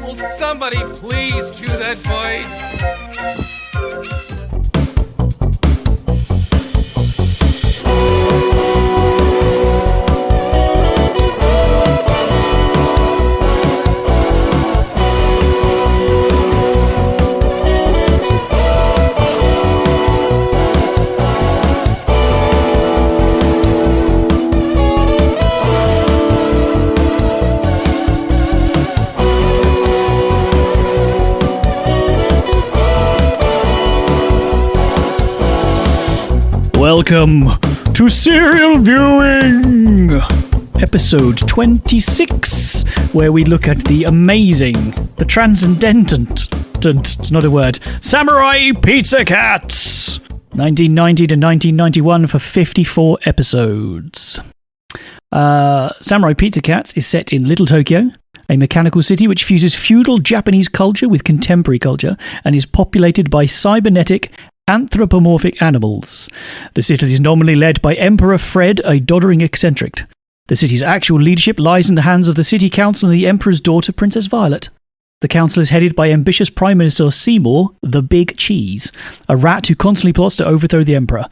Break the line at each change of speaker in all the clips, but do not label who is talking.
Will somebody please cue that fight?
Welcome to Serial Viewing, episode 26, where we look at the amazing, the transcendent, it's not a word, Samurai Pizza Cats, 1990 to 1991 for 54 episodes. Samurai Pizza Cats is set in Little Tokyo, a mechanical city which fuses feudal Japanese culture with contemporary culture and is populated by cybernetic anthropomorphic animals. The city is nominally led by Emperor Fred, a doddering eccentric. The city's actual leadership lies in the hands of the city council and the emperor's daughter, Princess Violet. The council is headed by ambitious Prime Minister Seymour, the Big Cheese, a rat who constantly plots to overthrow the emperor.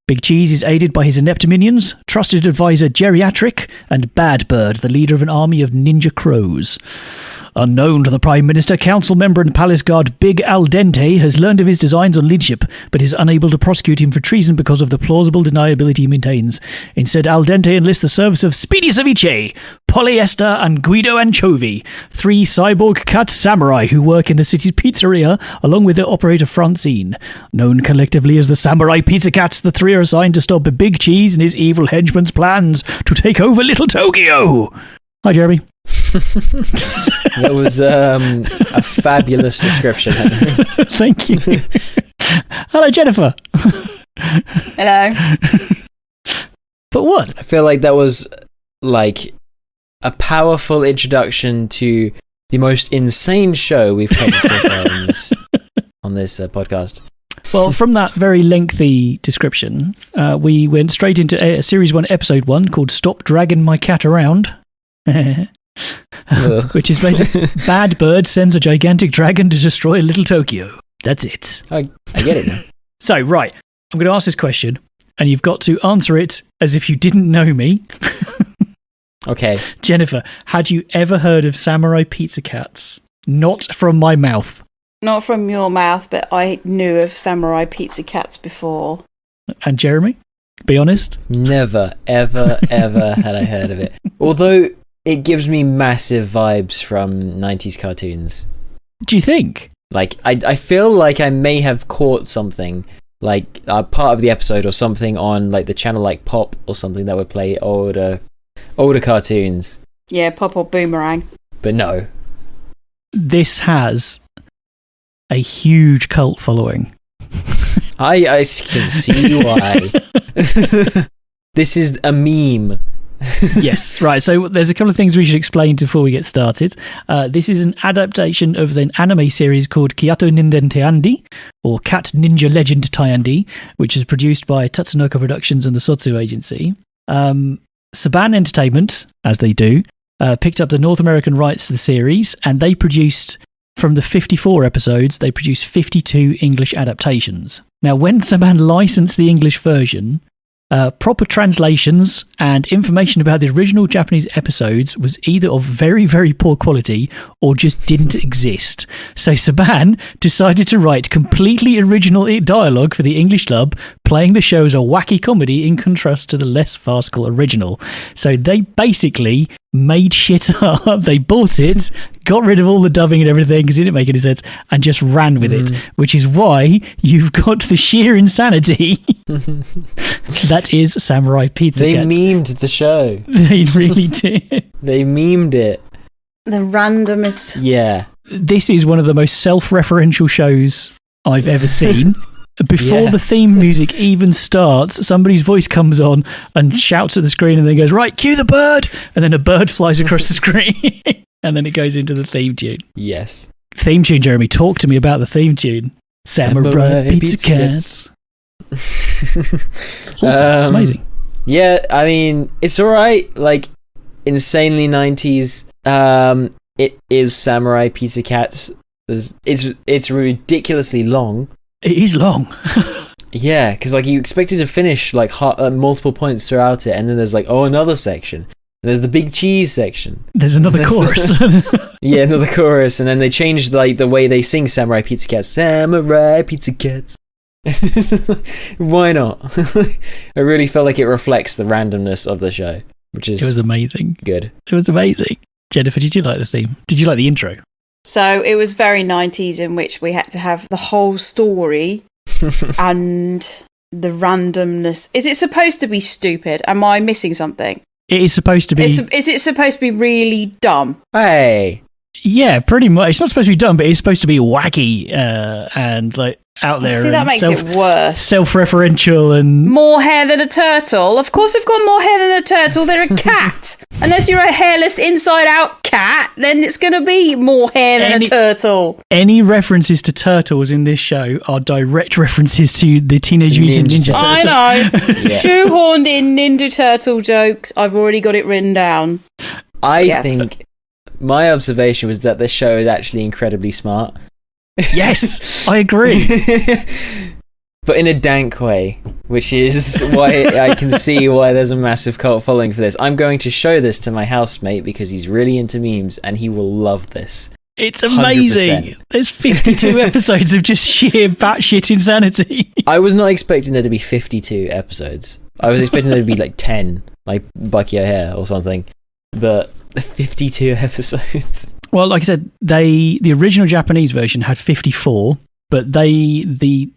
Big Cheese is aided by his inept minions, trusted advisor Geriatric, and Bad Bird, the leader of an army of ninja crows. Unknown to the Prime Minister, council member and palace guard Big Al Dente has learned of his designs on leadership, but is unable to prosecute him for treason because of the plausible deniability he maintains. Instead, Al Dente enlists the service of Speedy Ceviche, Polly Ester, and Guido Anchovy, three cyborg cat samurai who work in the city's pizzeria, along with their operator Francine. Known collectively as the Samurai Pizza Cats, the three are assigned to stop Big Cheese and his evil henchman's plans to take over Little Tokyo. Hi, Jeremy.
That was a fabulous description, Henry.
Thank you. Hello, Jennifer.
Hello.
But what?
I feel like that was like a powerful introduction to the most insane show we've covered so far on this podcast.
Well, from that very lengthy description, we went straight into Series 1, Episode 1, called Stop Dragging My Cat Around. Which is basically Bad Bird sends a gigantic dragon to destroy Little Tokyo. That's it.
I get it now.
So, right, I'm going to ask this question, and you've got to answer it as if you didn't know me.
Okay.
Jennifer, had you ever heard of Samurai Pizza Cats? Not from my mouth.
Not from your mouth, but I knew of Samurai Pizza Cats before.
And Jeremy? Be honest?
Never, ever, ever had I heard of it. Although it gives me massive vibes from 90s cartoons.
Do you think?
Like, I feel like I may have caught something, like part of the episode or something on like the channel like Pop or something that would play older cartoons.
Yeah, Pop or Boomerang.
But no.
This has a huge cult following.
I can see why. This is a meme.
Yes, right. So there's a couple of things we should explain before we get started. This is an adaptation of an anime series called Kyoto Ninden Teandi, or Cat Ninja Legend Teandi, which is produced by Tatsunoko Productions and the Sotsu Agency. Saban Entertainment, as they do, picked up the North American rights to the series, and they produced, from the 54 episodes, they produced 52 English adaptations. Now, when Saban licensed the English version, proper translations and information about the original Japanese episodes was either of very, very poor quality or just didn't exist. So Saban decided to write completely original dialogue for the English dub, playing the show as a wacky comedy in contrast to the less farcical original. So they basically made shit up. They bought it, got rid of all the dubbing and everything because it didn't make any sense, and just ran with it, which is why you've got the sheer insanity that is Samurai Pizza Cats.
They memed the show.
They really did.
They memed it.
The randomest.
Yeah.
This is one of the most self-referential shows I've ever seen. Before the theme music even starts, somebody's voice comes on and shouts at the screen and then goes, right, cue the bird! And then a bird flies across the screen. And then it goes into the theme tune.
Yes.
Theme tune, Jeremy. Talk to me about the theme tune. Samurai Pizza Cats. It's awesome. It's amazing.
Yeah, I mean, it's alright. Like, insanely 90s. it is Samurai Pizza Cats. It's ridiculously long.
It is long.
Yeah, because like you expected to finish like multiple points throughout it, and then there's like another section. And there's the big cheese section.
There's another chorus.
Yeah, another chorus, and then they changed like the way they sing Samurai Pizza Cats. Samurai Pizza Cats. Why not? I really felt like it reflects the randomness of the show, which is
It was amazing.
good.
It was amazing. Jennifer, did you like the theme? Did you like the intro?
So it was very 90s, in which we had to have the whole story and the randomness. Is it supposed to be stupid? Am I missing something?
It is supposed to be...
Is it supposed to be really dumb?
Hey,
Yeah, pretty much. It's not supposed to be dumb, but it's supposed to be wacky and like out there.
See, that
and
makes it worse.
Self-referential and...
More hair than a turtle? Of course they've got more hair than a turtle. They're a cat. Unless you're a hairless inside-out cat, then it's going to be more hair than a turtle.
Any references to turtles in this show are direct references to the Teenage Mutant Ninja Turtles.
I know. Shoehorned in Ninja Turtle jokes. I've already got it written down.
I think my observation was that this show is actually incredibly smart.
Yes, I agree.
But in a dank way, which is why I can see why there's a massive cult following for this. I'm going to show this to my housemate because he's really into memes and he will love this.
It's amazing.
100%.
There's 52 episodes of just sheer batshit insanity.
I was not expecting there to be 52 episodes. I was expecting there to be like 10, like Bucky O'Hare or something. But 52 episodes.
Well, like I said, the original Japanese version had 54, but the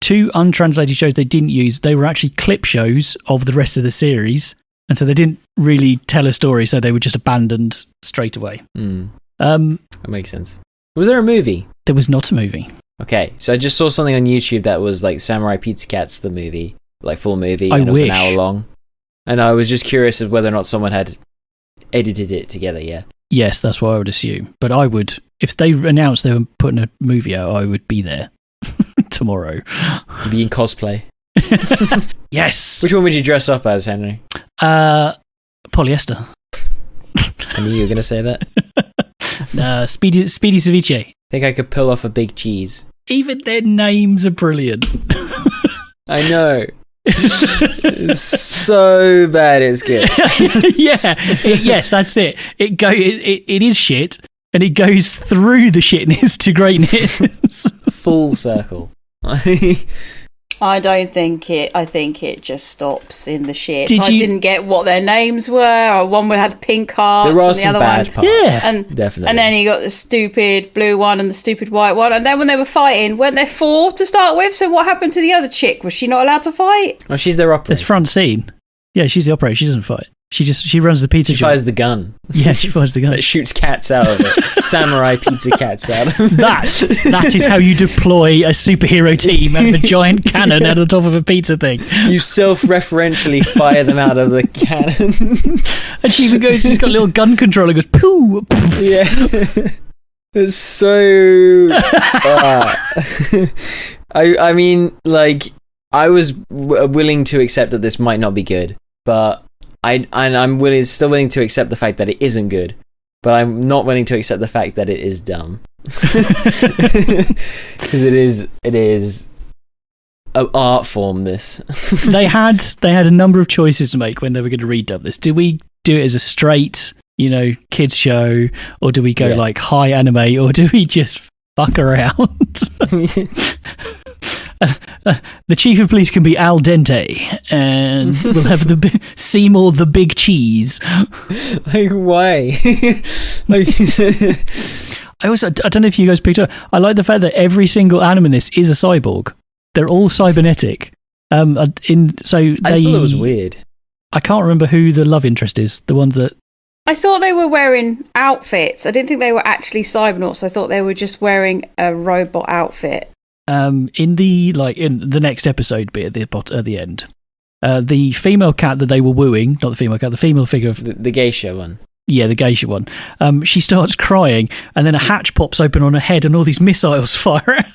two untranslated shows they didn't use, they were actually clip shows of the rest of the series, and so they didn't really tell a story, so they were just abandoned straight away.
That makes sense. Was there a movie?
There was not a movie.
Okay, so I just saw something on YouTube that was like Samurai Pizza Cats, the movie, like full movie, and it was an hour long. And I was just curious as whether or not someone had edited it together, yeah.
Yes, that's what I would assume. But I would, if they announced they were putting a movie out, I would be there tomorrow.
You'd be in cosplay.
Yes.
Which one would you dress up as, Henry?
Polyester.
I knew you were going to say that.
Speedy Ceviche.
I think I could pull off a big cheese.
Even their names are brilliant.
I know. It's so bad it's good.
Yes, that's it. It is shit, and it goes through the shitness to greatness.
Full circle.
I don't think it. I think it just stops in the shit.
Did you-
didn't get what their names were. Or one had pink hearts,
There are
and the
some
other
bad
one,
parts.
Yeah.
and
Definitely.
And then you got the stupid blue one and the stupid white one. And then when they were fighting, weren't there four to start with? So what happened to the other chick? Was she not allowed to fight?
Oh, she's their operator.
This front scene. Yeah, she's the operator. She doesn't fight. She runs the pizza
She
joint.
fires the gun.
Yeah, she fires the gun.
That shoots cats out of it. Samurai pizza cats out of it.
That is how you deploy a superhero team out of a giant cannon out of the top of a pizza thing.
You self-referentially fire them out of the cannon.
And she even goes, she's got a little gun controller, goes, pooh, poof.
Yeah. It's so... I mean, like, I was willing to accept that this might not be good, but I'm still willing to accept the fact that it isn't good, but I'm not willing to accept the fact that it is dumb. Because it is an art form, this.
They had a number of choices to make when they were going to redub this. Do we do it as a straight, kids show, or do we go like high anime, or do we just fuck around? The chief of police can be al dente, and we'll have Seymour the big cheese.
Like, why?
I don't know if you guys picked up. I like the fact that every single anime in this is a cyborg. They're all cybernetic. I thought it
was weird.
I can't remember who the love interest is. The one that
I thought they were wearing outfits. I didn't think they were actually cybernauts. I thought they were just wearing a robot outfit.
in the next episode bit at the end, the female cat that they were wooing, not the female cat, the female figure of
The geisha one.
Yeah, the geisha one. She starts crying, and then a hatch pops open on her head, and all these missiles fire out.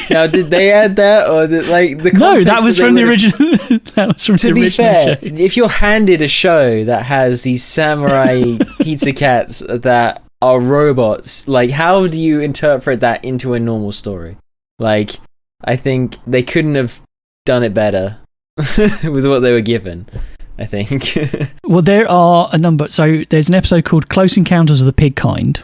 Now, did they add that, or did, like the
No, that
context
was
they
from the
would've-
original. That was from
To
the
be
original
fair,
show.
if you're handed a show that has these samurai pizza cats that are robots, like how do you interpret that into a normal story? Like, I think they couldn't have done it better with what they were given, I think.
Well, there are a number. So there's an episode called Close Encounters of the Pig Kind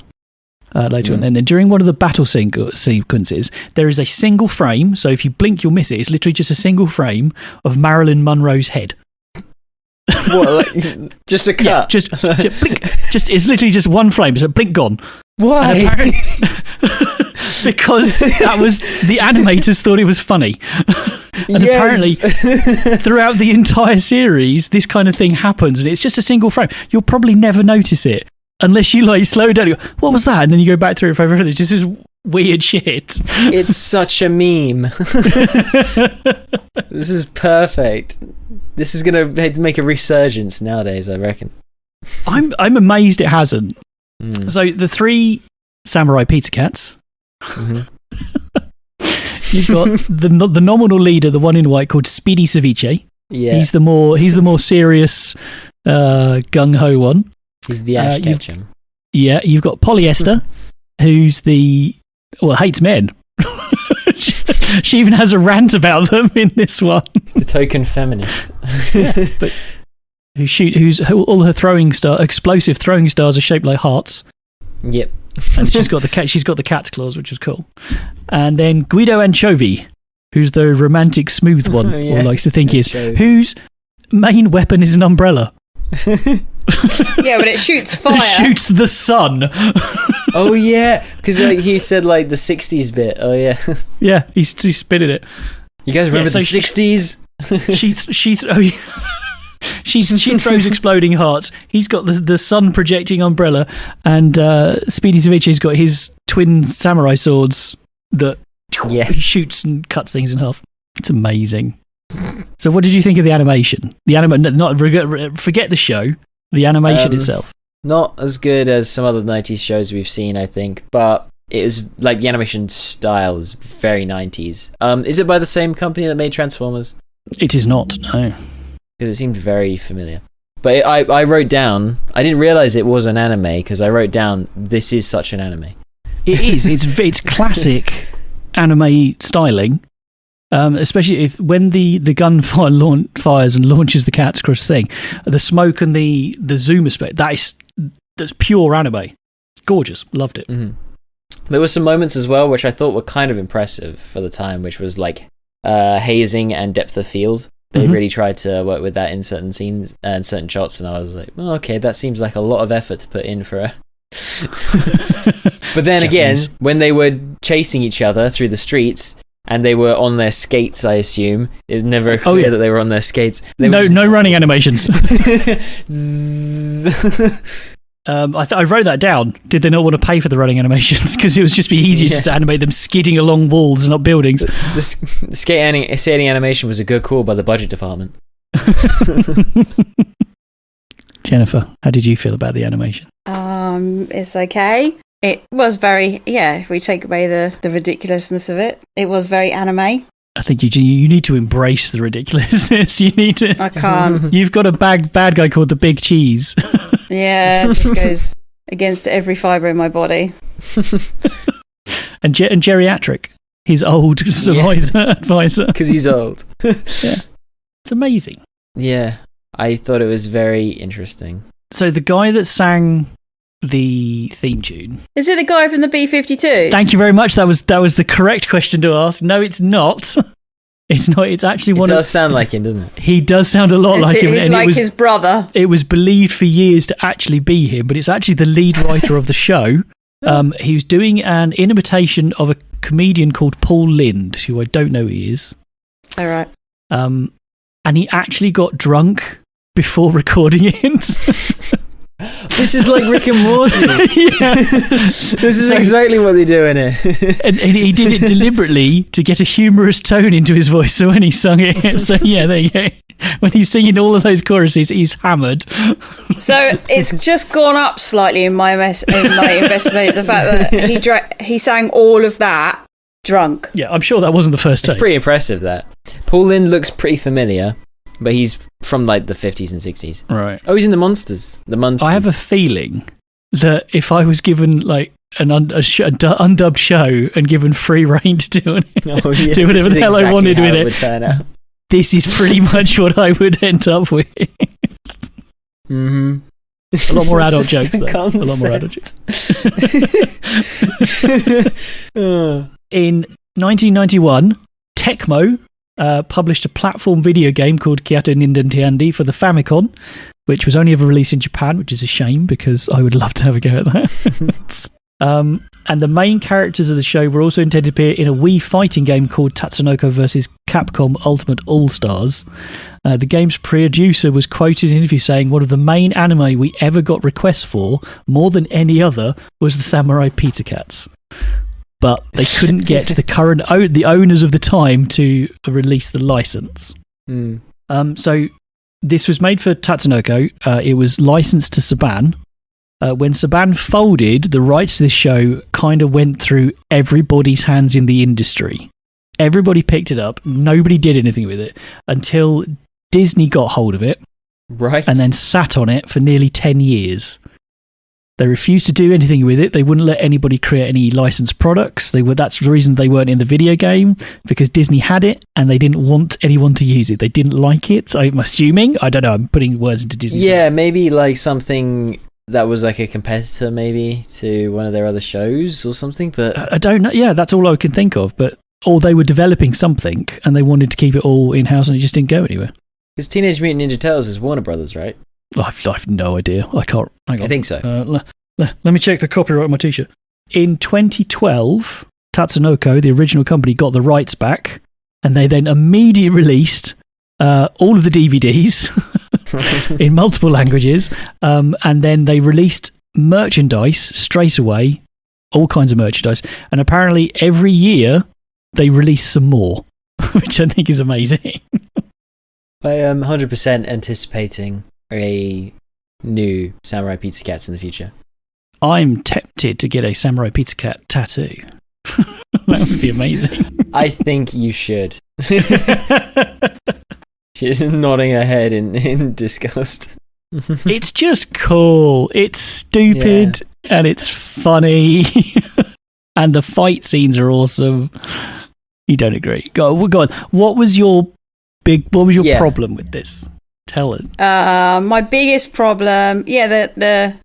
later on. And then during one of the battle sequences, there is a single frame. So if you blink, you'll miss it. It's literally just a single frame of Marilyn Monroe's head.
What, like, just a cut?
Yeah, just blink. It's literally just one frame. It's a blink gone.
Why?
Because that was the animators thought it was funny. And apparently throughout the entire series this kind of thing happens and it's just a single frame. You'll probably never notice it unless you like slow down. You go, what was that? And then you go back through it for everything. It's just this weird shit.
It's such a meme. This is perfect. This is going to make a resurgence nowadays, I reckon.
I'm amazed it hasn't. So the 3 samurai pizza cats.
Mm-hmm.
You've got the nominal leader, the one in white, called Speedy Ceviche.
Yeah,
He's the more serious gung ho one.
he's the Ash Ketchum.
Yeah, you've got Polyester, who's hates men. She even has a rant about them in this one.
The token feminist.
But all her explosive throwing stars are shaped like hearts.
Yep.
And she's got the cat's claws, which is cool. And then Guido Anchovy, who's the romantic smooth one, or likes to think he is, whose main weapon is an umbrella.
Yeah, but it shoots fire.
It shoots the sun.
Oh yeah, because he said like the 60s bit. Oh yeah.
Yeah, he's spitting it.
You guys remember
so
the 60s?
She throws exploding hearts. He's got the sun projecting umbrella, and Speedy Ceviche's got his twin samurai swords that he shoots and cuts things in half. It's amazing. So, what did you think of the animation? Forget the show. The animation itself.
Not as good as some other 90s shows we've seen, I think, but it was like the animation style is very 90s. Is it by the same company that made Transformers?
It is not, no.
Because it seemed very familiar. But I wrote down, I didn't realise it was an anime because I wrote down, this is such an anime.
It is. It's classic anime styling. Especially when the gun fires and launches the cats across the thing, the smoke and the zoom aspect, that's pure anime. It's gorgeous. Loved it.
Mm-hmm. There were some moments as well which I thought were kind of impressive for the time, which was like hazing and depth of field. They really tried to work with that in certain scenes and certain shots, and I was like, well, okay, that seems like a lot of effort to put in for a... But then again, when they were chasing each other through the streets and they were on their skates, I assume, it was never clear that they were on their skates.
No running animations. I wrote that down. Did they not want to pay for the running animations? Because it would just be easier just to animate them skidding along walls and not buildings.
The skating animation was a good call by the budget department.
Jennifer, how did you feel about the animation?
It's okay. It was very, if we take away the ridiculousness of it, it was very anime.
I think you need to embrace the ridiculousness. You need to.
I can't.
You've got a bad guy called the Big Cheese.
Yeah, it just goes against every fibre in my body.
and geriatric, his old advisor.
Because he's old.
Yeah. It's amazing.
Yeah, I thought it was very interesting.
So the guy that sang the theme tune,
is it the guy from the B-52s?
Thank you very much. That was the correct question to ask. No, it's not. It's not. It's actually one. It does
sound like him, doesn't it?
He does sound a lot like him.
He's like his brother.
It was believed for years to actually be him, but it's actually the lead writer of the show. He was doing an imitation of a comedian called Paul Lind, who I don't know who he is.
All right.
And he actually got drunk before recording it.
This is like Rick and Morty. This is exactly what they do in it.
And he did it deliberately to get a humorous tone into his voice. So when he sung it, so yeah, there you go. When he's singing all of those choruses, he's hammered.
So it's just gone up slightly in my investment. The fact that he sang all of that drunk.
Yeah, I'm sure that wasn't the first take.
It's pretty impressive, that. Paul Lynde looks pretty familiar, but he's from like the 50s and 60s.
Right.
Oh, he's in The Monsters.
I have a feeling that if I was given like an undubbed show and given free reign to do whatever the hell I wanted with it, this is pretty much what I would end up with.
Mm-hmm.
A lot more adult jokes, though. A lot more adult jokes. In 1991, Tecmo published a platform video game called Kyato Nindantiandi for the Famicom, which was only ever released in Japan, which is a shame because I would love to have a go at that. And the main characters of the show were also intended to appear in a Wii fighting game called Tatsunoko vs. Capcom Ultimate All-Stars. The game's producer was quoted in an interview saying, "One of the main anime we ever got requests for, more than any other, was the Samurai Pizza Cats." But they couldn't get the owners of the time to release the license. So this was made for Tatsunoko. It was licensed to Saban. When Saban folded, the rights to this show kind of went through everybody's hands in the industry. Everybody picked it up. Nobody did anything with it until Disney got hold of it.
Right.
And then sat on it for nearly 10 years. They refused to do anything with it. They wouldn't let anybody create any licensed products. That's the reason they weren't in the video game, because Disney had it and they didn't want anyone to use it. They didn't like it, I'm assuming. I don't know. I'm putting words into Disney.
Yeah, maybe like something that was like a competitor maybe to one of their other shows or something, but
I don't know. Yeah, that's all I can think of. Or they were developing something and they wanted to keep it all in-house and it just didn't go anywhere.
Because Teenage Mutant Ninja Turtles is Warner Brothers, right?
I've no idea. I can't. Hang on.
I think so.
Let me check the copyright on my t-shirt. In 2012, Tatsunoko, the original company, got the rights back, and they then immediately released all of the DVDs in multiple languages, and then they released merchandise straight away, all kinds of merchandise, and apparently every year they release some more, which I think is amazing.
I am 100% anticipating a new Samurai Pizza Cats in the future.
I'm tempted to get a Samurai Pizza Cat tattoo. That would be amazing.
I think you should. She's nodding her head in disgust.
It's just cool. It's stupid and it's funny. And the fight scenes are awesome. You don't agree? Go on. What was your problem with this? Tell us.
My biggest problem, the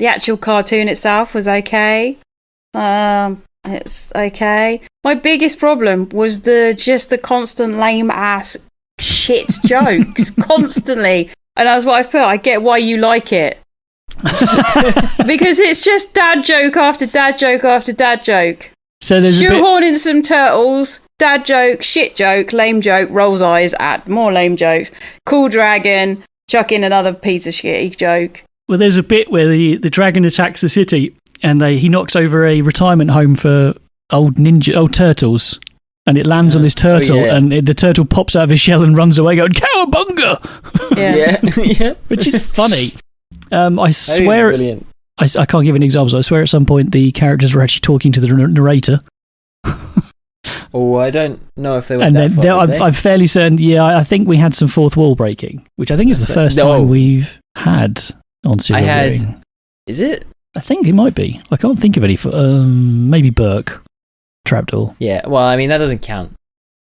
actual cartoon itself was okay. It's okay. My biggest problem was the constant lame ass shit jokes constantly, and that's what I put. I get why you like it. Because it's just dad joke after dad joke after dad joke.
So there's
shoehorn in some turtles, dad joke, shit joke, lame joke, rolls eyes at more lame jokes, cool dragon, chuck in another piece of shitty joke.
Well, there's a bit where the dragon attacks the city and he knocks over a retirement home for old turtles, and it lands on this turtle, and the turtle pops out of his shell and runs away going, "Cowabunga!"
Yeah.
Which is funny. I swear, I can't give any examples. I swear at some point the characters were actually talking to the narrator.
Oh, I don't know if they were.
And then I'm fairly certain. Yeah, I think we had some fourth wall breaking, which I think is the first time we've had on serial viewing.
Is it?
I think it might be. I can't think of any. Maybe Burke Trapdoor.
Yeah. Well, I mean that doesn't count.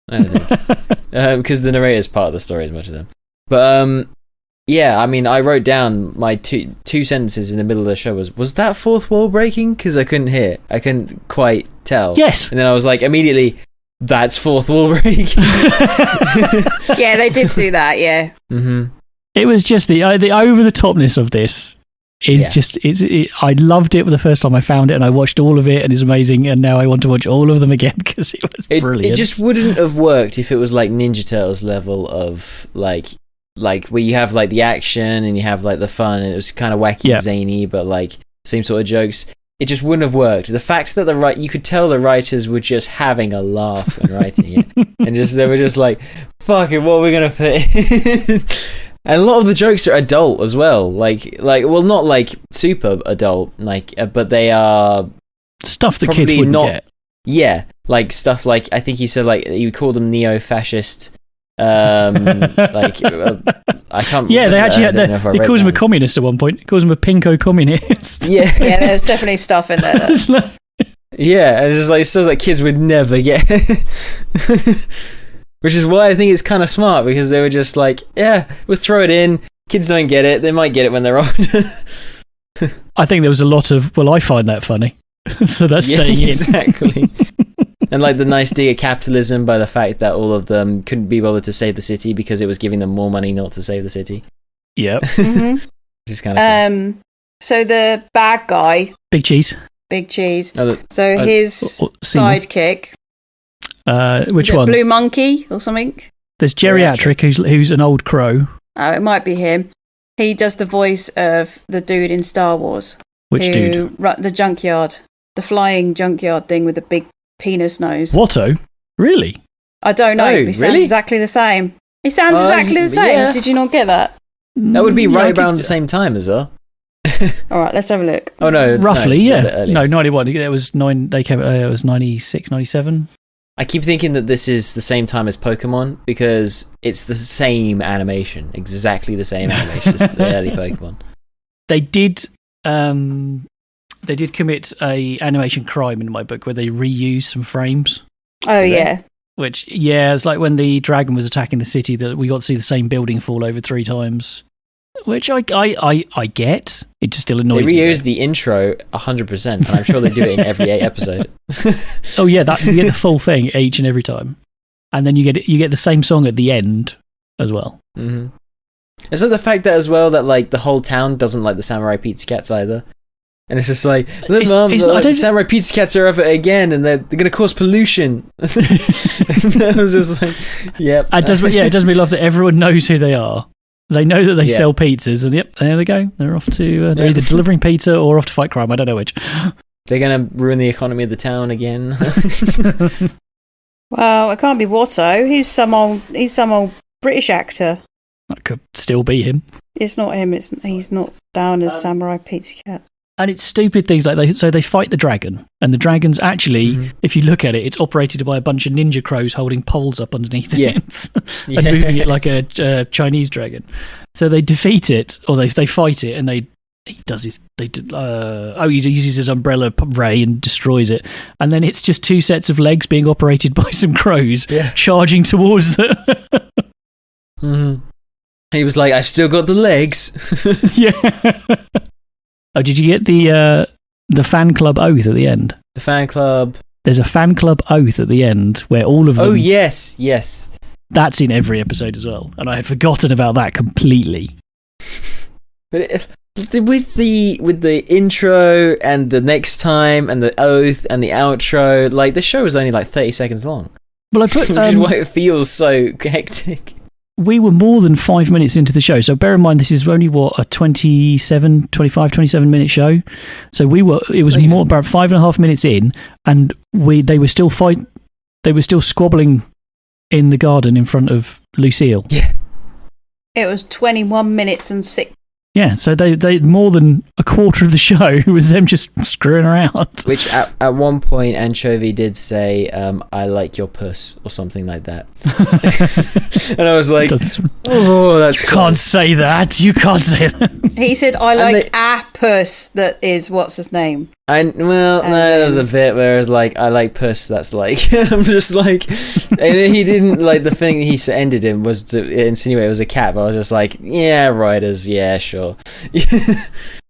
I don't think because the narrator's part of the story as much as them. But yeah, I mean, I wrote down my two sentences in the middle of the show. Was that fourth wall breaking? Because I couldn't hear. I couldn't quite tell.
Yes.
And then I was like, immediately, that's fourth wall breaking.
Yeah, they did do that, yeah.
Mm-hmm.
It was just the over-the-topness of this is just... I loved it the first time I found it, and I watched all of it, and it's amazing, and now I want to watch all of them again, because it was brilliant.
It just wouldn't have worked if it was like Ninja Turtles level of, like like where you have like the action and you have like the fun, and it was kind of wacky and zany, but like same sort of jokes. It just wouldn't have worked. The fact that you could tell the writers were just having a laugh when writing it, and they were just like, "Fuck it, what are we gonna put in?" And a lot of the jokes are adult as well, well, not like super adult, but they are
stuff that kids wouldn't get.
Yeah, like stuff like I think he said like you called them neo-fascist. I can't.
Yeah, they actually
he
calls him a communist at one point. He calls him a pinko communist.
Yeah,
yeah. There's definitely stuff in there.
Yeah, and it's just like stuff that kids would never get. Which is why I think it's kind of smart, because they were just like, yeah, we'll throw it in. Kids don't get it. They might get it when they're older.
I think there was a lot of, well, I find that funny. So that's staying in.
Exactly. And like the nice dig at capitalism by the fact that all of them couldn't be bothered to save the city because it was giving them more money not to save the city.
Yep.
Mm-hmm.
Which is kind of cool.
So the bad guy,
Big Cheese.
So his sidekick.
Which one?
Blue Monkey or something?
There's Geriatric, who's an old crow.
Oh, it might be him. He does the voice of the dude in Star Wars.
Which dude?
The junkyard. The flying junkyard thing with the big penis nose.
Watto? Really?
I don't know. He sounds exactly the same. He sounds exactly the same. Yeah. Did you not get that?
That would be right around the same time as well.
All right, let's have a look.
Oh no,
roughly, yeah. No, 91. It was 9. They came. It was 96, 97.
I keep thinking that this is the same time as Pokemon because it's the same animation, exactly the same animation as the early Pokemon.
They did commit a animation crime in my book where they reused some frames.
Oh yeah.
Which it's like when the dragon was attacking the city that we got to see the same building fall over 3 times. Which I get. It just still annoys me.
They reuse the intro 100%, and I'm sure they do it in every 8 episode.
Oh yeah, that you get the full thing each and every time, and then you get the same song at the end as well.
Mm-hmm. Is it the fact that as well that like the whole town doesn't like the Samurai Pizza Cats either? And it's just like, the Samurai Pizza Cats are up again, and they're going to cause pollution. I was just like, yep.
It does me love that everyone knows who they are. They know that they sell pizzas, and yep, there they go. They're off to they're either delivering pizza or off to fight crime. I don't know which.
They're going to ruin the economy of the town again.
Well, it can't be Watto. He's some old British actor.
That could still be him.
It's not him. He's not down as Samurai Pizza Cat.
And it's stupid things like they fight the dragon, and the dragon's actually, if you look at it, it's operated by a bunch of ninja crows holding poles up underneath it and moving it like a Chinese dragon. So they defeat it, or they fight it, and he uses his umbrella ray and destroys it, and then it's just 2 sets of legs being operated by some crows charging towards them.
Mm-hmm. He was like, "I've still got the legs."
Yeah. Oh, did you get the fan club oath at the end?
The fan club.
There's a fan club oath at the end where all of them...
Oh, yes.
That's in every episode as well. And I had forgotten about that completely.
But with the intro and the next time and the oath and the outro, like the show was only like 30 seconds long.
Well, I put...
which is why it feels so hectic.
We were more than 5 minutes into the show. So bear in mind, this is only, a 27 minute show. So it was more about 5.5 minutes in, and they were still squabbling in the garden in front of Lucille.
Yeah.
It was 21 minutes and 6.
Yeah, so they more than a quarter of the show was them just screwing around.
Which at one point Anchovy did say, "I like your puss" or something like that, and I was like, "Oh, that's
you can't say that. You can't say that."
He said, "I like a puss that is what's his name."
There was a bit where it was like, "I like puss." That's like, I'm just like, and he didn't like the thing he ended in was to insinuate it was a cat, but I was just like, "Yeah, writers, yeah, sure."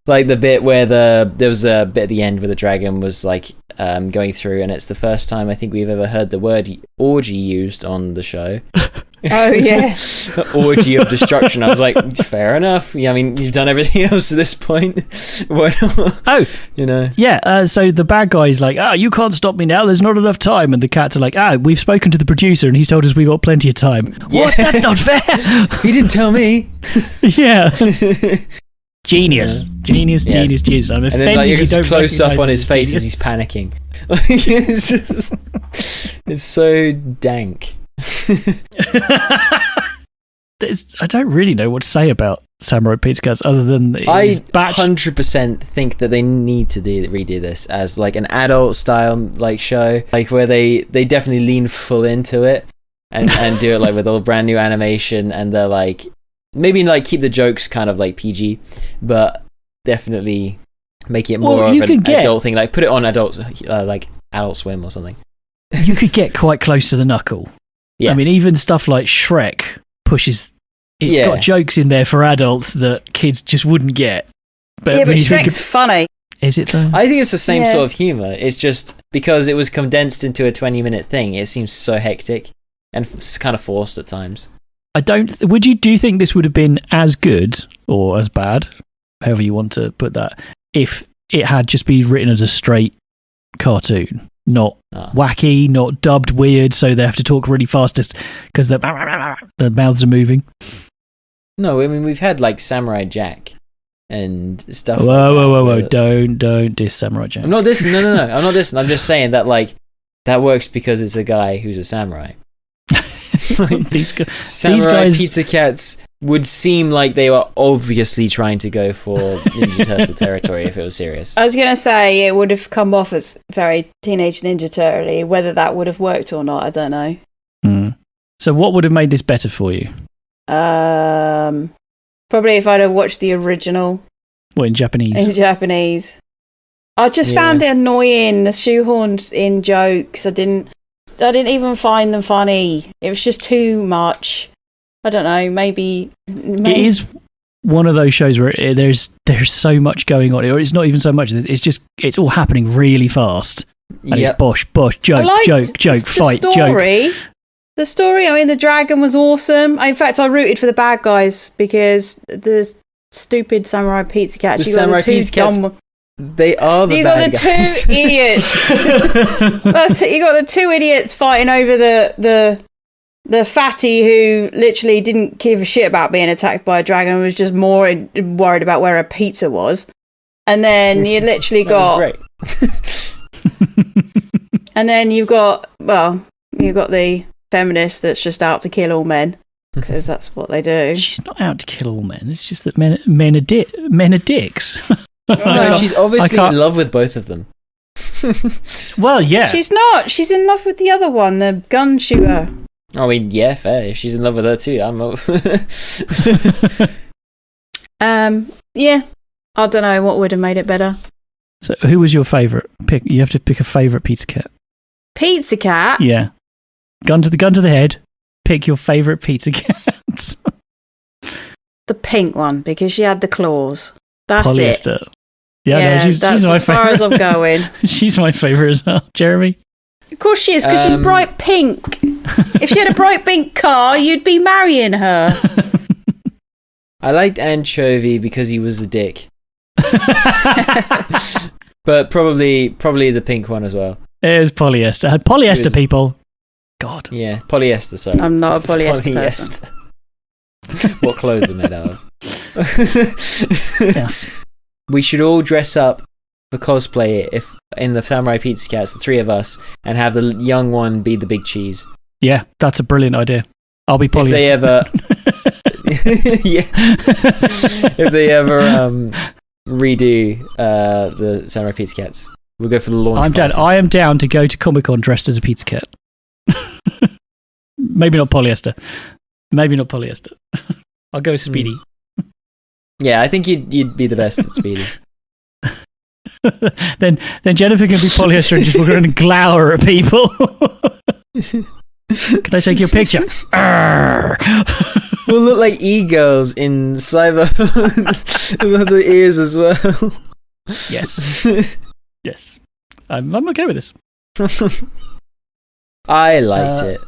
Like the bit where there was a bit at the end where the dragon was like going through, and it's the first time I think we've ever heard the word orgy used on the show.
Oh, yeah.
Orgy of destruction. I was like, fair enough. Yeah, I mean, you've done everything else at this point. Why not?
Oh,
you know.
yeah. So the bad guy's like, you can't stop me now. There's not enough time. And the cats are like, we've spoken to the producer and he's told us we got plenty of time.
Yeah.
What? That's not fair.
He didn't tell me.
Yeah. Genius. Genius. I'm offended.
And then like, you
don't
just close up on his face
genius.
as he's panicking. It's so dank.
I don't really know what to say about Samurai Pizza Cats other than
I
his batch.
100% think that they need to redo this as like an adult style like show, like where they definitely lean full into it and do it like with all brand new animation, and they're like maybe like keep the jokes kind of like PG, but definitely make it more of an adult thing. Like put it on adult like Adult Swim or something.
You could get quite close to the knuckle.
Yeah.
I mean, even stuff like Shrek pushes. It's got jokes in there for adults that kids just wouldn't get.
But Shrek's funny.
Is it though?
I think it's the same sort of humour. It's just because it was condensed into a 20-minute thing, it seems so hectic and it's kind of forced at times.
Do you think this would have been as good or as bad, however you want to put that, if it had just been written as a straight cartoon? Not wacky, not dubbed weird, so they have to talk really fast because their mouths are moving.
No, I mean, we've had like Samurai Jack and stuff.
Whoa. Don't diss Samurai Jack.
I'm not dissing. No. I'm not dissing. I'm just saying that like that works because it's a guy who's a samurai. Samurai Pizza Cats would seem like they were obviously trying to go for Ninja Turtle territory if it was serious.
I was going to say it would have come off as very Teenage Ninja Turtle-y. Whether that would have worked or not, I don't know.
So what would have made this better for you?
Probably if I'd have watched the original.
What, in Japanese?
In Japanese. I just found it annoying, the shoehorned in jokes. I didn't even find them funny. It was just too much. I don't know, maybe
it is one of those shows where there's so much going on, or it's not even so much. It's all happening really fast, and it's bosh, joke, fight, joke.
The story. I mean, the dragon was awesome. In fact, I rooted for the bad guys because the stupid Samurai Pizza Cats.
The Samurai Pizza Cats. They are the bad guys.
Two idiots. You got the two idiots fighting over the fatty who literally didn't give a shit about being attacked by a dragon and was just more worried about where a pizza was. And then you literally got... And then you've got the feminist that's just out to kill all men. Because that's what they do.
She's not out to kill all men. It's just that men are dicks.
No, she's obviously in love with both of them.
Well, yeah.
She's not. She's in love with the other one, the gun shooter.
I mean, yeah, fair. If she's in love with her too, I'm not.
Yeah. I don't know what would have made it better.
So, who was your favourite? You have to pick a favourite Pizza Cat.
Pizza Cat?
Yeah. Gun to the head. Pick your favourite Pizza Cat.
The pink one, because she had the claws. That's
Polyester.
It.
Yeah, no, she's
that's
my
as far
favourite.
as I'm going.
She's my favourite as well. Jeremy?
Of course she is, because she's bright pink. If she had a bright pink car, you'd be marrying her.
I liked Anchovy because he was a dick. But probably the pink one as well.
It was Polyester. I had Polyester, people. God.
Yeah, Polyester, sorry.
I'm not a polyester person.
What clothes are made out of.
Yes.
We should all dress up for cosplay if in the Samurai Pizza Cats, the three of us, and have the young one be the big cheese.
Yeah, that's a brilliant idea. I'll be Polyester.
If they ever redo the Samurai Pizza Cats, we'll go for the launch.
I'm down. I am down to go to Comic-Con dressed as a Pizza Cat. Maybe not Polyester. I'll go Speedy.
Yeah, I think you'd be the best at Speedy.
then Jennifer can be Polyester and just walk around and glower at people. Can I take your picture?
We'll look like e-girls in Cyber with the ears as well.
Yes. I'm okay with this.
I liked it.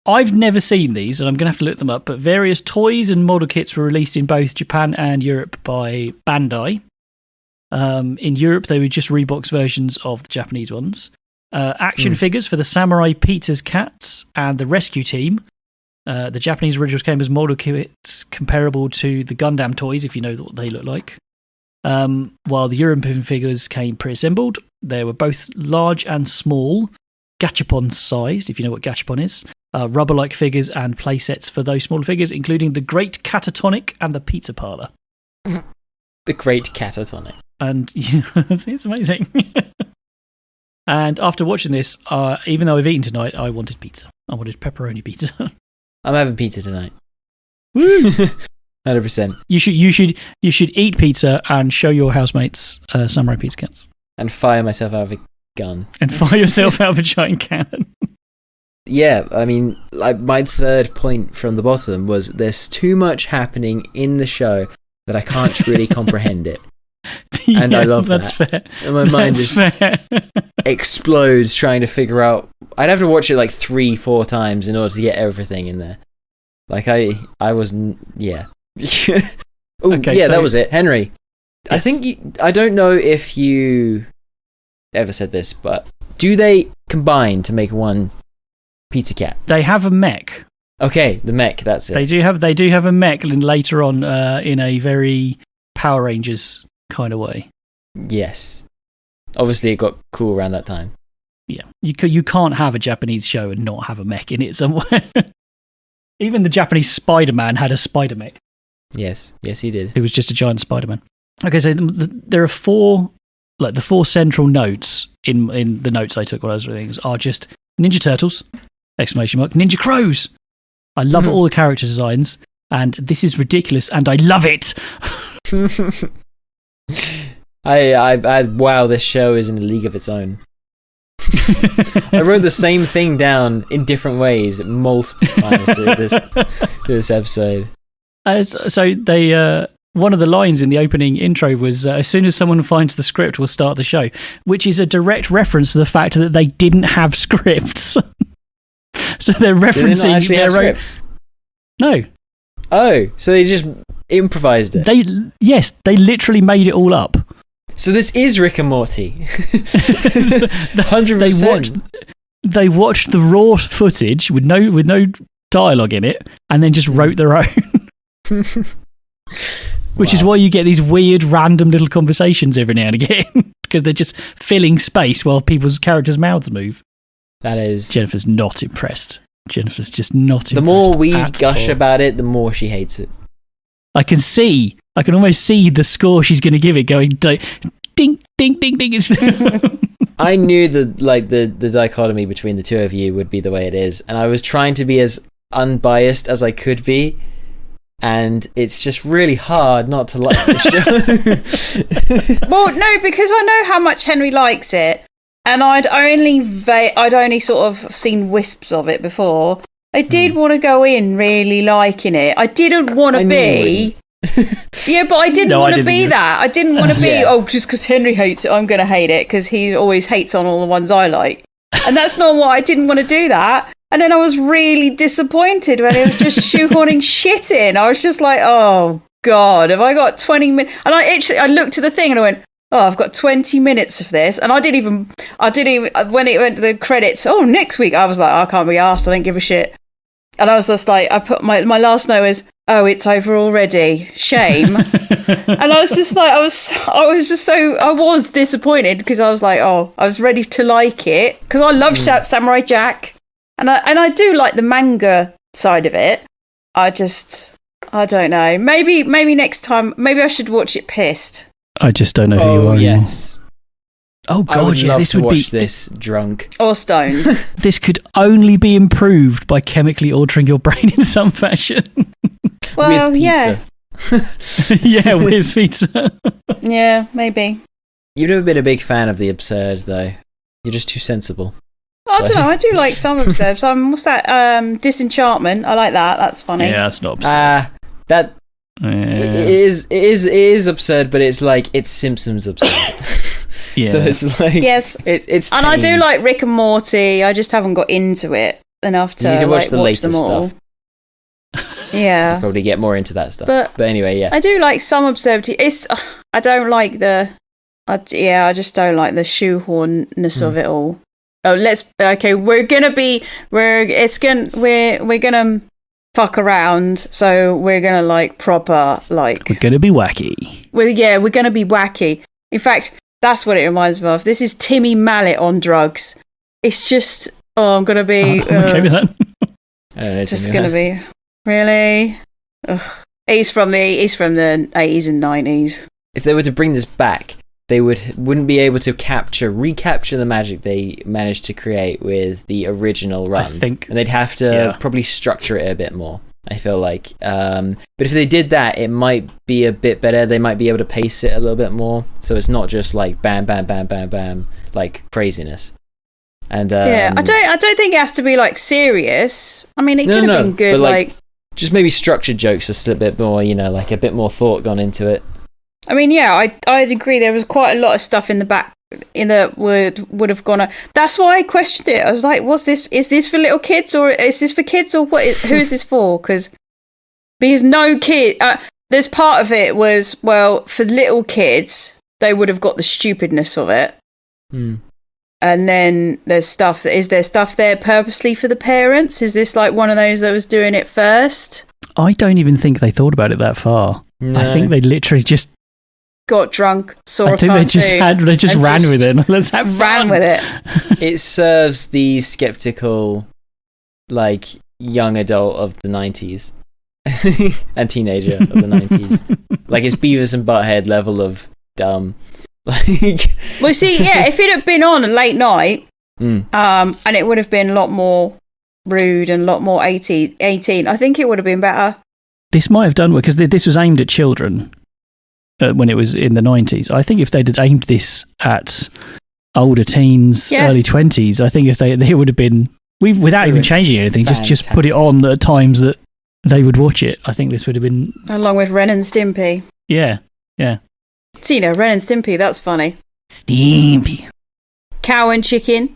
I've never seen these, and I'm going to have to look them up, but various toys and model kits were released in both Japan and Europe by Bandai. In Europe, they were just Reebok's versions of the Japanese ones. Action figures for the Samurai Pizza's cats and the Rescue Team. The Japanese originals came as model kits comparable to the Gundam toys, if you know what they look like. While the European figures came pre-assembled. They were both large and small, gachapon sized, if you know what gachapon is. Rubber-like figures and play sets for those smaller figures, including the Great Catatonic and the Pizza Parlor.
The Great Catatonic.
And it's amazing. And after watching this, even though I've eaten tonight, I wanted pizza. I wanted pepperoni pizza.
I'm having pizza tonight.
Woo!
100%.
You should eat pizza and show your housemates Samurai Pizza Cats.
And fire myself out of a gun.
And fire yourself out of a giant cannon.
Yeah, I mean, like my third point from the bottom was there's too much happening in the show that I can't truly comprehend it. And I love
that's
that.
Fair.
And my mind just explodes trying to figure out. I'd have to watch it like 3-4 times in order to get everything in there. Like I wasn't. Yeah. Ooh,
okay,
yeah,
so,
that was it, Henry.
Yes.
I think I don't know if you ever said this, but do they combine to make one pizza cat?
They have a mech.
Okay, the mech. That's it.
They do have a mech later on in a very Power Rangers kind of way.
Yes. Obviously, it got cool around that time.
Yeah, you can't have a Japanese show and not have a mech in it somewhere. Even the Japanese Spider-Man had a spider mech.
Yes, he did.
It was just a giant Spider-Man. Okay, so there are four central notes in the notes I took while I was reading things are just Ninja Turtles, ! Ninja Crows. I love all the character designs, and this is ridiculous, and I love it.
Wow, this show is in a league of its own. I wrote the same thing down in different ways multiple times through this episode.
So they one of the lines in the opening intro was, as soon as someone finds the script, we'll start the show, which is a direct reference to the fact that they didn't have scripts. So they're referencing
Did they not actually have scripts?
No.
Oh, so they just improvised it.
They literally made it all up.
So this is Rick and Morty. 100%.
They watched the raw footage with no dialogue in it, and then just wrote their own. Which is why you get these weird, random little conversations every now and again, because they're just filling space while people's characters' mouths move.
That is.
Jennifer's not impressed. Jennifer's just not impressed.
The more we gush about it, the more she hates it.
I can almost see the score she's going to give it going ding, ding, ding, ding.
I knew the dichotomy between the two of you would be the way it is, and I was trying to be as unbiased as I could be, and it's just really hard not to like the show.
Well, no, because I know how much Henry likes it, and I'd only sort of seen wisps of it before. I did want to go in really liking it. I didn't want to be. Yeah, but I didn't want to be that. I didn't want to be, just because Henry hates it, I'm going to hate it, because he always hates on all the ones I like. And that's not what I didn't want to do that. And then I was really disappointed when it was just shoehorning shit in. I was just like, oh, God, have I got 20 minutes? And I looked at the thing and I went, oh, I've got 20 minutes of this. And I didn't even, when it went to the credits, next week, I was like, I can't be arsed, I don't give a shit. And I was just like, I put my last note is, oh, it's over already. Shame. And I was just like, I was disappointed, because I was like, I was ready to like it, because I love Samurai Jack, and I do like the manga side of it. I don't know. Maybe next time, maybe I should watch it pissed.
I just don't know who you are.
Yes.
Oh God,
I would love
this
to
would
watch
be
this drunk
or stoned.
This could only be improved by chemically altering your brain in some fashion.
Well,
with
yeah.
Yeah, with pizza.
Yeah, maybe.
You've never been a big fan of the absurd, though. You're just too sensible.
I don't know. I do like some absurd. What's that? Disenchantment. I like that. That's funny.
Yeah, that's not absurd.
It is absurd, but it's Simpsons absurd.
Yeah.
So it's like,
yes,
it's
and
tame.
I do like Rick and Morty. I just haven't got into it. enough to,
You need to watch
like,
the
watch
latest
them all.
stuff.
Yeah.
Probably get more into that stuff.
But
anyway, yeah.
I do like some absurdity. I don't like I just don't like the shoehornness of it all. Oh, we're gonna fuck around, so we're gonna like proper like.
We're gonna be wacky.
We're gonna be wacky. In fact, that's what it reminds me of. This is Timmy Mallet on drugs. It's just, I'm gonna be.
I'm okay with that.
It's just gonna be really. Ugh. He's from the 80s and 90s.
If they were to bring this back, they wouldn't be able to recapture the magic they managed to create with the original run.
I think,
and they'd have to probably structure it a bit more, I feel like. But if they did that, it might be a bit better. They might be able to pace it a little bit more, so it's not just like bam, bam, bam, bam, bam, like craziness. And
I don't think it has to be like serious. I mean, it could have been good,
but,
like
just maybe structured jokes, just a bit more, like a bit more thought gone into it.
I mean, yeah, I'd agree. There was quite a lot of stuff in the back would have gone. That's why I questioned it. I was like, "What's this? Is this for little kids, or is this for kids, or who is this for?" Because no kid. There's part of it was, well, for little kids, they would have got the stupidness of it. And then there's stuff. Is there stuff there purposely for the parents? Is this like one of those that was doing it first?
I don't even think they thought about it that far.
No.
I think they literally just
got drunk, saw
I think they just ran with it. Let's have fun.
Ran with it.
It serves the skeptical, like, young adult of the 90s and teenager of the 90s. Like, it's Beavis and Butthead level of dumb. Like,
well, see, yeah, if it had been on a late night, and it would have been a lot more rude and a lot more 18, I think it would have been better.
This might have done because this was aimed at children when it was in the 90s. I think if they'd had aimed this at older teens, early 20s, I think if they would have been, without even changing anything, just put it on at times that they would watch it. I think this would have been...
Along with Ren and Stimpy.
Yeah.
So, Ren and Stimpy, that's funny.
Stimpy.
Cow and chicken.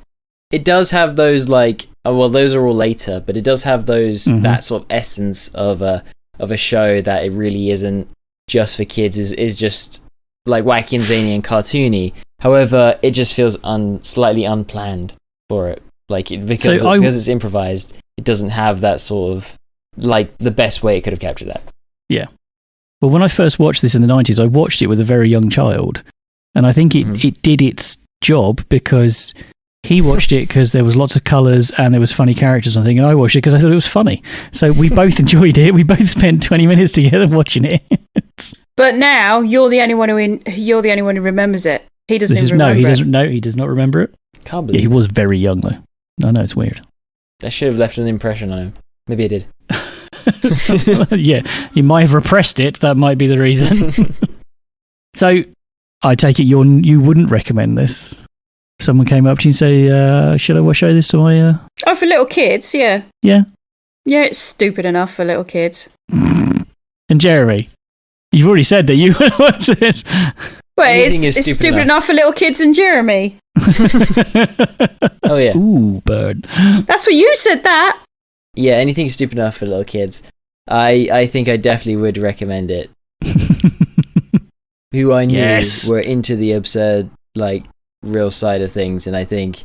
It does have those, like, those are all later, but it does have those, that sort of essence of a show that it really isn't just for kids, is just like wacky and zany and cartoony. However, it just feels slightly unplanned for it. Like, because it's improvised, it doesn't have that sort of, like, the best way it could have captured that.
Yeah. Well, when I first watched this in the 90s, I watched it with a very young child. And I think it did its job because he watched it because there was lots of colours and there was funny characters, I think, and I watched it because I thought it was funny. So we both enjoyed it. We both spent 20 minutes together watching it.
But now you're the only one who remembers it. He doesn't even remember it.
He does not remember it.
Can't believe
he was very young though. I know, it's weird.
I should have left an impression on him. Maybe I did.
Yeah, he might have repressed it. That might be the reason. So, I take it you wouldn't recommend this. Someone came up to you and say, "Should I show this to my?"
Oh, for little kids, yeah.
Yeah.
Yeah, it's stupid enough for little kids.
And Jeremy, you've already said that you would watch this.
Well, it's stupid enough for little kids and Jeremy.
Oh yeah.
Ooh, bird.
That's what you said. That.
Yeah, anything stupid enough for little kids. I think I definitely would recommend it. Who I knew were into the absurd, like, real side of things, and I think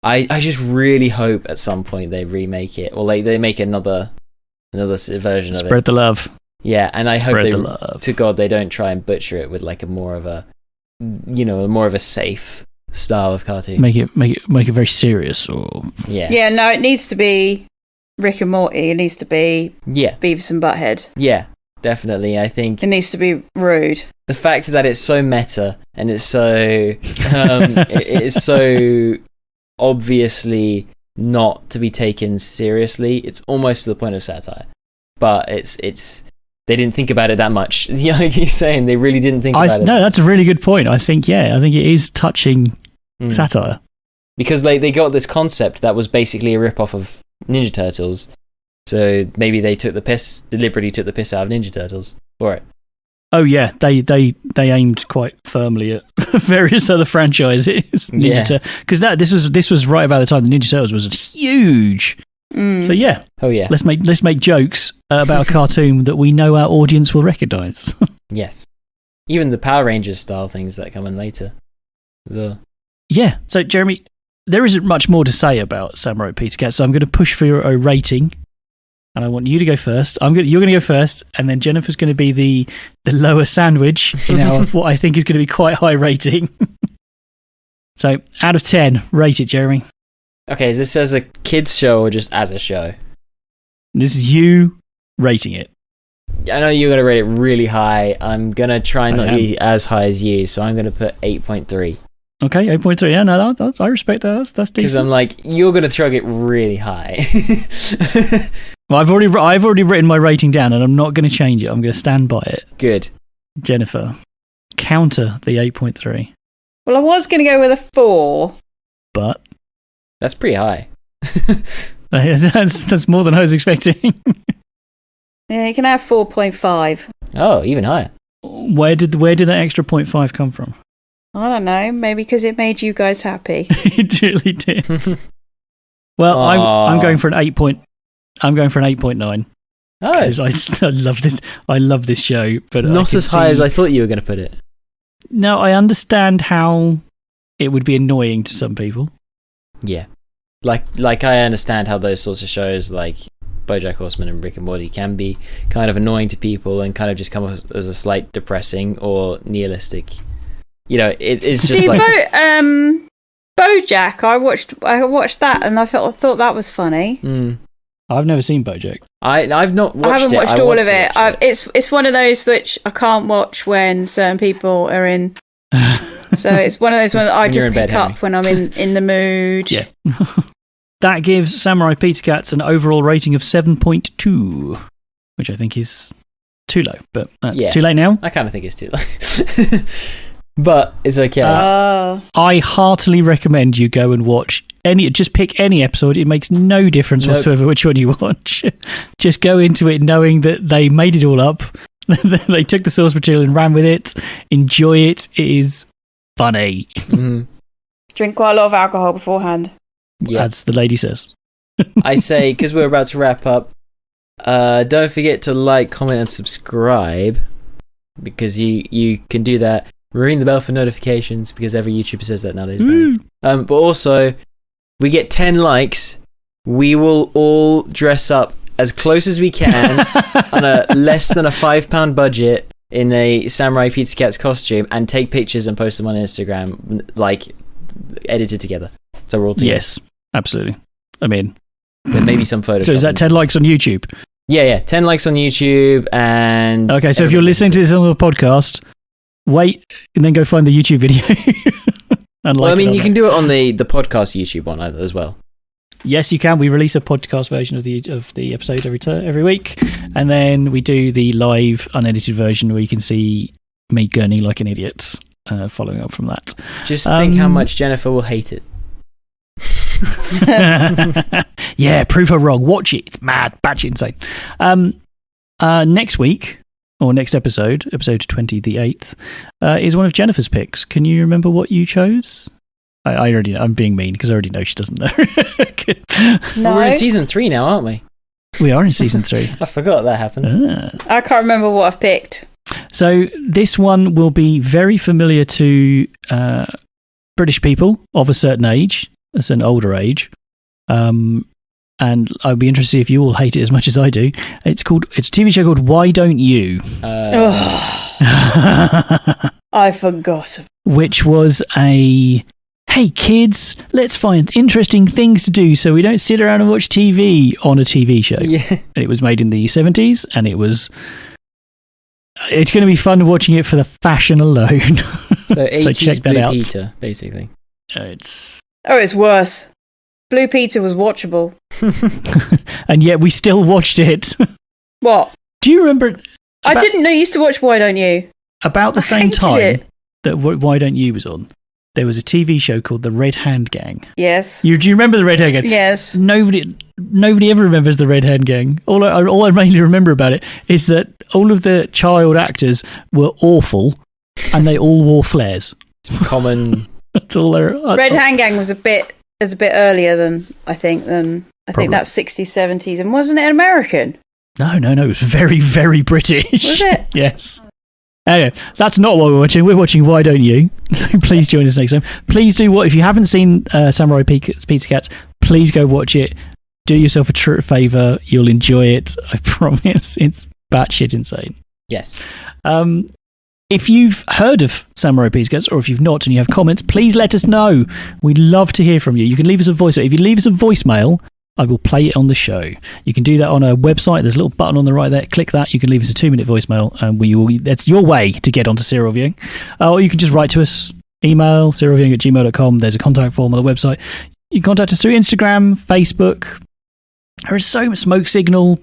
I just really hope at some point they remake it, or like they make another version of it.
Spread the love.
Yeah, and I hope to God they don't try and butcher it with like a more of a safe style of cartoon.
Make it very serious, or
yeah. No, it needs to be Rick and Morty. It needs to be Beavis and Butthead.
Yeah, definitely. I think
it needs to be rude.
The fact that it's so meta and it's so it is so obviously not to be taken seriously. It's almost to the point of satire, but it's they didn't think about it that much. Like you're saying, they really didn't think about it.
No, that's a really good point. I think it is touching satire
because they got this concept that was basically a rip off of Ninja Turtles. So maybe they deliberately took the piss out of Ninja Turtles for it.
Oh yeah, they aimed quite firmly at various other franchises. Because this was right about the time the Ninja Turtles was a huge So yeah,
Oh yeah.
let's make jokes about a cartoon that we know our audience will recognise.
Yes. Even the Power Rangers style things that come in later. As well.
Yeah. So Jeremy, there isn't much more to say about Samurai Pizza Cat, so I'm going to push for a rating, and I want you to go first. You're going to go first, and then Jennifer's going to be the lower sandwich in our what I think is going to be quite high rating. So out of 10, rate it, Jeremy.
Okay, is this as a kids show or just as a show?
This is you rating it.
I know you're gonna rate it really high. I'm gonna try not to be as high as you, so I'm gonna put 8.3.
Okay, 8.3. Yeah, no, I respect that. That's decent.
Because I'm like, you're gonna chug it really high.
Well, I've already written my rating down, and I'm not going to change it. I'm going to stand by it.
Good.
Jennifer, counter the 8.3.
Well, I was going to go with a 4.
But
That's pretty high.
that's more than I was expecting.
Yeah, you can have 4.5.
Oh, even higher.
Where did that extra 0.5 come from?
I don't know. Maybe because it made you guys happy.
It really did. Well, I'm going for an 8 point. I'm going for an 8.9.
Oh,
Because I love this. I love this show, but
not as high as I thought you were going to put it.
No, I understand how it would be annoying to some people.
Yeah. Like I understand how those sorts of shows like BoJack Horseman and Rick and Morty can be kind of annoying to people and kind of just come off as a slight depressing or nihilistic. You know, it's just
See,
like...
BoJack, I watched that and I thought that was funny.
I've never seen BoJack.
I've not watched it.
I haven't watched
I
all
want
of
to
it.
watch
It's one of those which I can't watch when certain people are in. So it's one of those ones I
When you're
just
in bed,
pick up when I'm in the mood.
Yeah. That gives Samurai Pizza Cats an overall rating of 7.2, which I think is too low, but that's too late now.
I kind of think it's too low. But it's okay.
I heartily recommend you go and watch just pick any episode. It makes no difference whatsoever which one you watch. Just go into it knowing that they made it all up. They took the source material and ran with it. Enjoy it. It is funny.
Drink quite a lot of alcohol beforehand.
Yeah.
As the lady says.
I say, because we're about to wrap up, don't forget to like, comment, and subscribe, because you can do that. Ring the bell for notifications, because every YouTuber says that nowadays. But also, we get 10 likes, we will all dress up as close as we can on a less than a £5 budget in a Samurai Pizza Cats costume and take pictures and post them on Instagram, like edited together. So we're all together.
Yes, absolutely. I mean,
there may be some photos.
So is that 10 likes on YouTube?
Yeah, 10 likes on YouTube. And
okay, so if you're listening to this on the podcast, wait and then go find the YouTube video.
Well, I mean, you can do it on the podcast YouTube one either as well.
Yes, you can. We release a podcast version of the episode every week, and then we do the live unedited version where you can see me gurning like an idiot. Following up from that,
just think how much Jennifer will hate it.
Yeah, prove her wrong. Watch it. It's mad, batshit insane. Next week, or next episode 20, the 8th, is one of Jennifer's picks. Can you remember what you chose? I already know. I'm being mean because I already know she doesn't know.
No.
We're in season 3 now, aren't we?
We are in season 3.
I forgot that happened.
I can't remember what I've picked.
So this one will be very familiar to British people of a certain age, a certain older age. And I'd be interested to see if you all hate it as much as I do. It's a TV show called Why Don't You?
I forgot.
Which was a, hey kids, let's find interesting things to do so we don't sit around and watch TV on a TV show.
Yeah.
And it was made in the 70s, and it's going to be fun watching it for the fashion alone.
So 80s
check that
Blue
out.
Peter, basically.
It's
worse. Blue Peter was watchable.
and yet we still watched it.
What?
Do you remember?
I didn't know you used to watch Why Don't You?
About the
I
same
hated
time
it.
that Why Don't You was on, there was a TV show called The Red Hand Gang.
Yes.
Do you remember The Red Hand Gang?
Yes.
Nobody ever remembers The Red Hand Gang. All I mainly remember about it is that all of the child actors were awful, and they all wore flares.
Common.
That's all.
Red Hand Gang was a bit earlier than I think that's 60s, 70s. And wasn't it American?
No. It was very, very British.
Was it?
Yes. Anyway, that's not what we're watching. We're watching Why Don't You? So please join us next time. Please do what if you haven't seen Samurai Pizza Cats. Please go watch it. Do yourself a true favour. You'll enjoy it. I promise. It's batshit insane.
Yes.
If you've heard of Samurai Pizza Cats, or if you've not and you have comments, please let us know. We'd love to hear from you. You can leave us a voicemail. If you leave us a voicemail, I will play it on the show. You can do that on a website. There's a little button on the right there. Click that. You can leave us a 2-minute voicemail, and that's your way to get onto serial viewing. Or you can just write to us. Email serialviewing@gmail.com. There's a contact form on the website. You can contact us through Instagram, Facebook. There is so much smoke signal.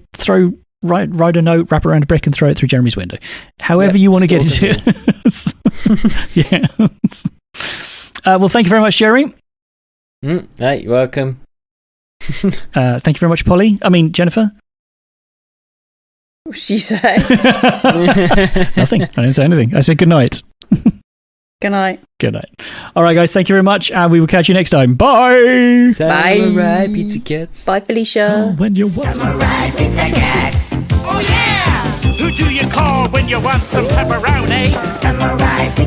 Write a note, wrap it around a brick, and throw it through Jeremy's window. However you want to get into it. Yeah. Well, thank you very much, Jeremy.
Hey, you're welcome.
Thank you very much, Jennifer.
What did you say?
Nothing. I didn't say anything. I said good night.
Good night.
Good night. All right, guys. Thank you very much, and we will catch you next time. Bye.
Samurai Pizza Cats.
Bye, Felicia.
When you want
Samurai Pizza Cats. Oh yeah! Who do you call when you want some pepperoni? Samurai Pizza